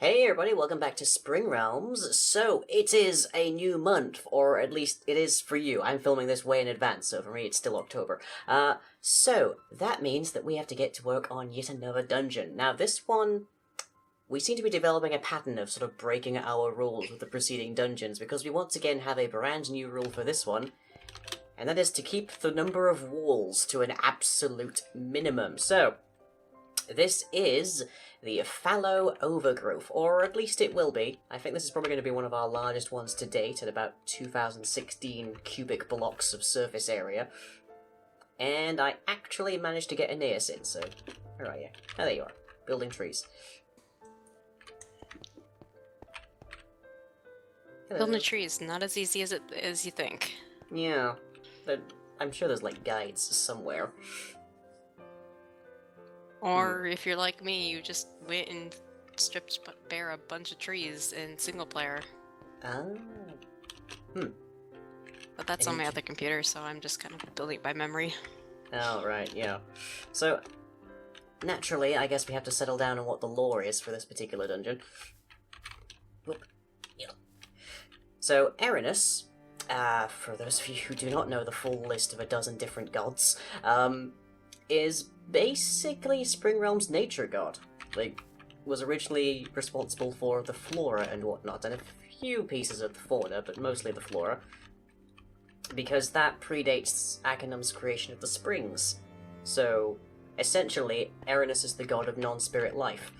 Hey everybody, welcome back to Springrealms. So, it is a new month, or at least it is for you. I'm filming this way in advance, so for me it's still October. So that means that we have to get to work on yet another dungeon. Now this one, we seem to be developing a pattern of sort of breaking our rules with the preceding dungeons, because we once again have a brand new rule for this one, and that is to keep the number of walls to an absolute minimum. So, this is the fallow overgrowth, or at least it will be. I think this is probably going to be one of our largest ones to date, at about 2016 cubic blocks of surface area. And I actually managed to get Aeneas in, so where are you? Oh, there you are, building trees. Hello. Building a tree is not as easy as you think. Yeah, I'm sure there's like guides somewhere. Or if you're like me, you just went and stripped bare a bunch of trees in single player. Ah. But that's on my other computer, so I'm just kind of building it by memory. Oh, right, yeah. So, naturally, I guess we have to settle down on what the lore is for this particular dungeon. Whoop. Yeah. So, Erinus, for those of you who do not know the full list of a dozen different gods, is basically Springrealm's nature god. Like, was originally responsible for the flora and whatnot, and a few pieces of the fauna, but mostly the flora, because that predates Achenem's creation of the springs. So, essentially, Erinus is the god of non-spirit life.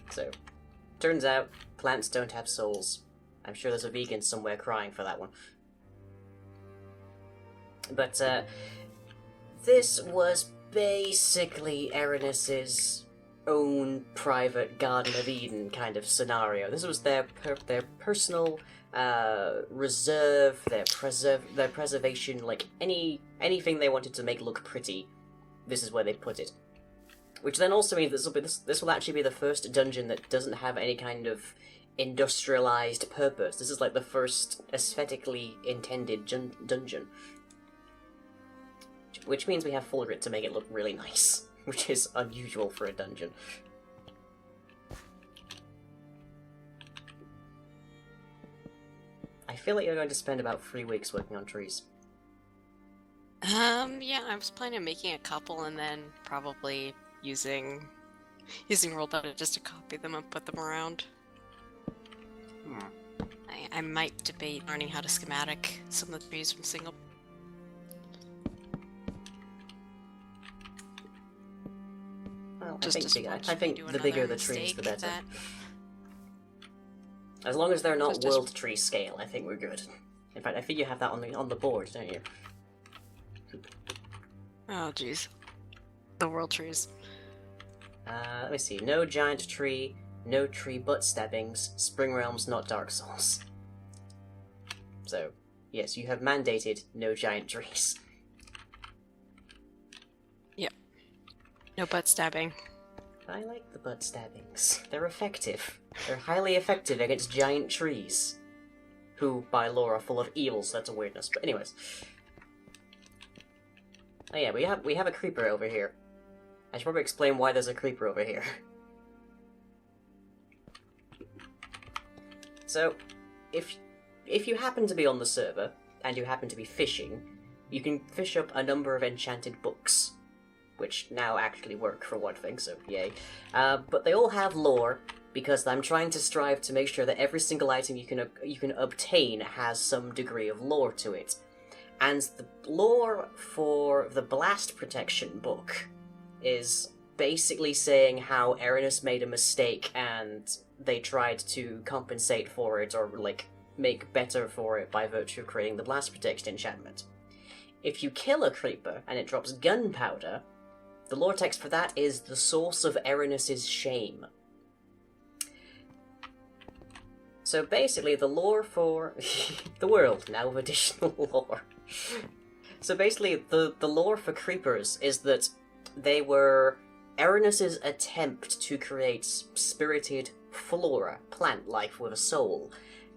So, turns out, plants don't have souls. I'm sure there's a vegan somewhere crying for that one. But, this was basically Erinus's own private Garden of Eden kind of scenario. This was their personal reserve, their preservation, like anything they wanted to make look pretty. This is where they put it. Which then also means this will actually be the first dungeon that doesn't have any kind of industrialized purpose. This is like the first aesthetically intended dungeon. Which means we have full grid to make it look really nice, which is unusual for a dungeon. I feel like you're going to spend about 3 weeks working on trees. Yeah, I was planning on making a couple and then probably using Roll.it just to copy them and put them around. I might debate learning how to schematic some of the trees from single. Well, I think the bigger the trees, the better. As long as they're not world tree scale, I think we're good. In fact, I think you have that on the board, don't you? Oh, jeez. The world trees. Let me see. No giant tree, no tree butt stabbings, Springrealm's not Dark Souls. So, yes, you have mandated no giant trees. Yep. No butt stabbing. I like the butt stabbings. They're effective. They're highly effective against giant trees. Who, by lore, are full of evil, so that's a weirdness. But anyways. Oh yeah, we have a creeper over here. I should probably explain why there's a creeper over here. So, if you happen to be on the server, and you happen to be fishing, you can fish up a number of enchanted books, which now actually work for one thing, so yay. But they all have lore, because I'm trying to strive to make sure that every single item you can obtain has some degree of lore to it. And the lore for the Blast Protection book is basically saying how Erinus made a mistake and they tried to compensate for it, or like make better for it by virtue of creating the Blast Protection enchantment. If you kill a creeper and it drops gunpowder, the lore text for that is the source of Erinus's shame. So basically, the lore for the world, now with additional lore. So basically, the lore for creepers is that they were Erinus's attempt to create spirited flora, plant life with a soul,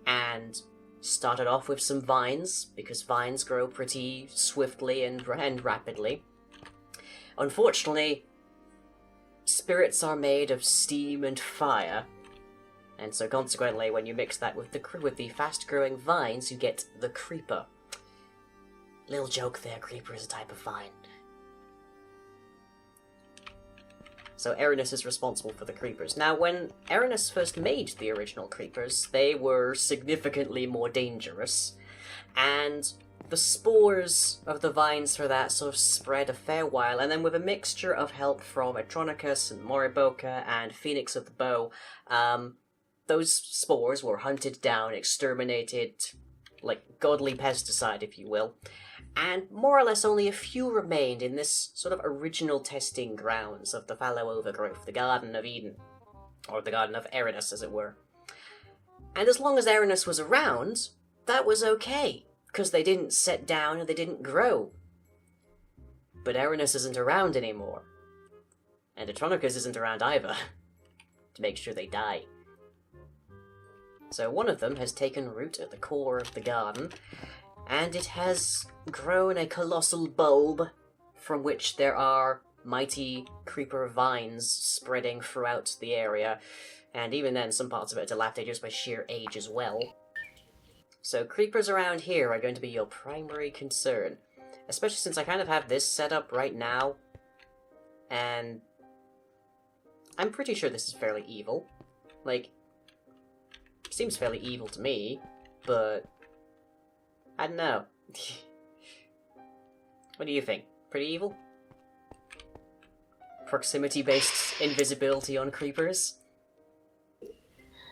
and started off with some vines, because vines grow pretty swiftly and rapidly. Unfortunately, spirits are made of steam and fire, and so consequently, when you mix that with the fast-growing vines, you get the creeper. Little joke there, creeper is a type of vine. So Erinus is responsible for the creepers. Now, when Erinus first made the original creepers, they were significantly more dangerous, and the spores of the vines for that sort of spread a fair while, and then with a mixture of help from Atronicus and Moriboka and Phoenix of the Bow, those spores were hunted down, exterminated, like godly pesticide, if you will, and more or less only a few remained in this sort of original testing grounds of the fallow overgrowth, the Garden of Eden, or the Garden of Erinus, as it were. And as long as Erinus was around, that was okay, because they didn't set down and they didn't grow. But Erinus isn't around anymore, and Atronicus isn't around either, to make sure they die. So one of them has taken root at the core of the garden, and it has grown a colossal bulb from which there are mighty creeper vines spreading throughout the area, and even then some parts of it are dilapidated just by sheer age as well. So creepers around here are going to be your primary concern, especially since I kind of have this set up right now, and I'm pretty sure this is fairly evil. Like, seems fairly evil to me, but I don't know. What do you think? Pretty evil? Proximity-based invisibility on creepers?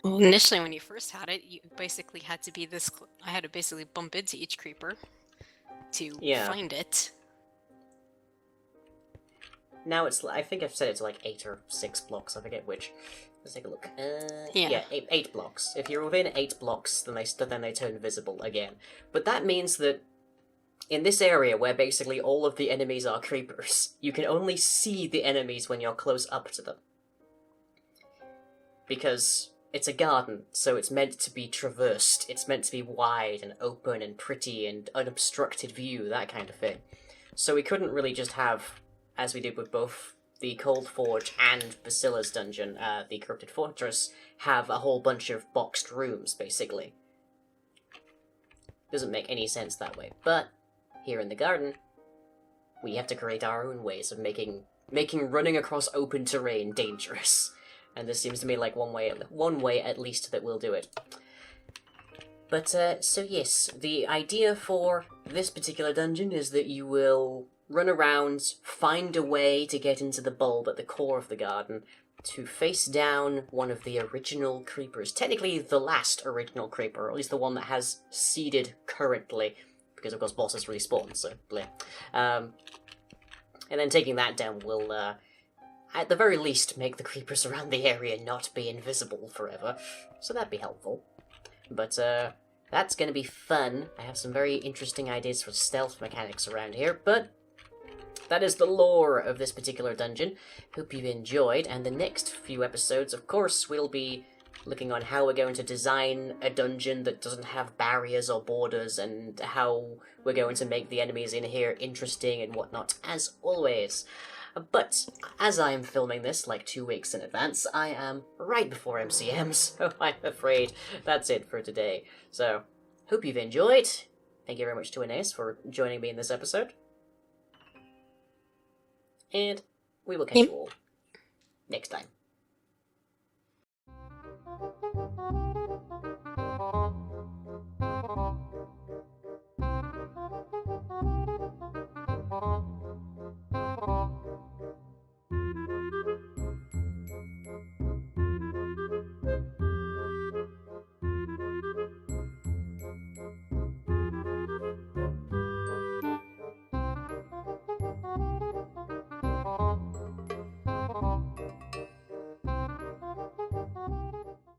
Well, initially when you first had it, you basically had to be this... I had to basically bump into each creeper to find it. Now it's, I think I've set it to like 8 or 6 blocks, I forget which. Let's take a look. Yeah, 8 blocks. If you're within 8 blocks, then they turn visible again. But that means that in this area, where basically all of the enemies are creepers, you can only see the enemies when you're close up to them. Because it's a garden, so it's meant to be traversed. It's meant to be wide and open and pretty and unobstructed view, that kind of thing. So we couldn't really just have, as we did with both the Cold Forge and Basila's dungeon, the Corrupted Fortress, have a whole bunch of boxed rooms, basically. Doesn't make any sense that way. But here in the garden, we have to create our own ways of making running across open terrain dangerous. And this seems to me like one way at least that will do it. But, so yes, the idea for this particular dungeon is that you will run around, find a way to get into the bulb at the core of the garden, to face down one of the original creepers. Technically the last original creeper, or at least the one that has seeded currently, because of course bosses respawn, so bleh. And then taking that down will, at the very least, make the creepers around the area not be invisible forever, so that'd be helpful. But, that's gonna be fun. I have some very interesting ideas for stealth mechanics around here, but that is the lore of this particular dungeon. Hope you've enjoyed, and the next few episodes, of course, we'll be looking on how we're going to design a dungeon that doesn't have barriers or borders, and how we're going to make the enemies in here interesting and whatnot, as always. But, as I am filming this, like 2 weeks in advance, I am right before MCM, so I'm afraid that's it for today. So, hope you've enjoyed. Thank you very much to Aeneas for joining me in this episode. And we will catch you all next time.